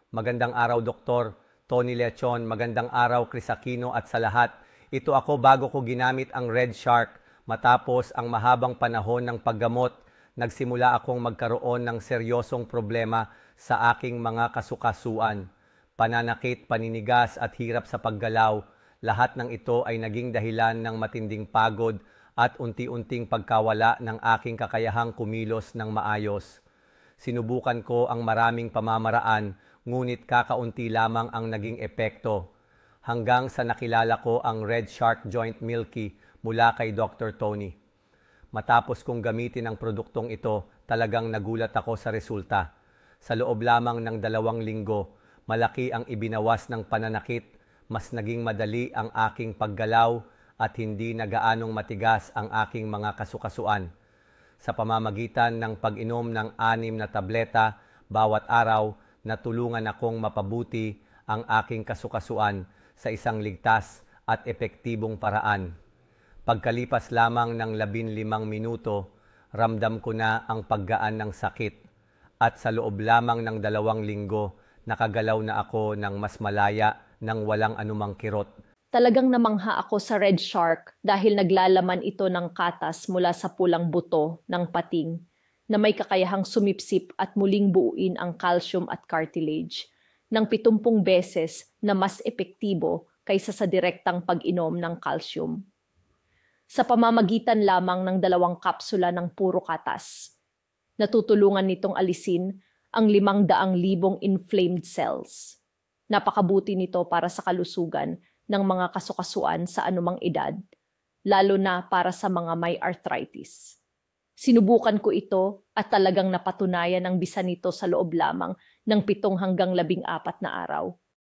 Magandang araw, Doktor Tony Lechon. Magandang araw, Chris Aquino at sa lahat. Ito ako bago ko ginamit ang Red Shark. Matapos ang mahabang panahon ng paggamot, nagsimula akong magkaroon ng seryosong problema sa aking mga kasukasuan. Pananakit, paninigas at hirap sa paggalaw. Lahat ng ito ay naging dahilan ng matinding pagod at unti-unting pagkawala ng aking kakayahang kumilos ng maayos. Sinubukan ko ang maraming pamamaraan, ngunit kakaunti lamang ang naging epekto. Hanggang sa nakilala ko ang Red Shark Joint Milky mula kay Dr. Tony. Matapos kong gamitin ang produktong ito, talagang nagulat ako sa resulta. Sa loob lamang ng 2 linggo, malaki ang ibinawas ng pananakit, mas naging madali ang aking paggalaw at hindi na gaanong matigas ang aking mga kasukasuan. Sa pamamagitan ng pag-inom ng 6 na tableta bawat araw, natulungan akong mapabuti ang aking kasukasuan sa isang ligtas at epektibong paraan. Pagkalipas lamang ng 15 minuto, ramdam ko na ang paggaan ng sakit at sa loob lamang ng 2 linggo, nakagalaw na ako ng mas malaya nang walang anumang kirot. Talagang namangha ako sa Red Shark dahil naglalaman ito ng katas mula sa pulang buto ng pating na may kakayahang sumipsip at muling buuin ang calcium at cartilage ng 70 beses na mas epektibo kaysa sa direktang pag-inom ng calcium. Sa pamamagitan lamang ng 2 kapsula ng puro katas, natutulungan nitong alisin ang 500,000 inflamed cells. Napakabuti nito para sa kalusugan ng mga kasukasuan sa anumang edad, lalo na para sa mga may arthritis. Sinubukan ko ito at talagang napatunayan ang bisa nito sa loob lamang ng 7 hanggang 14 na araw.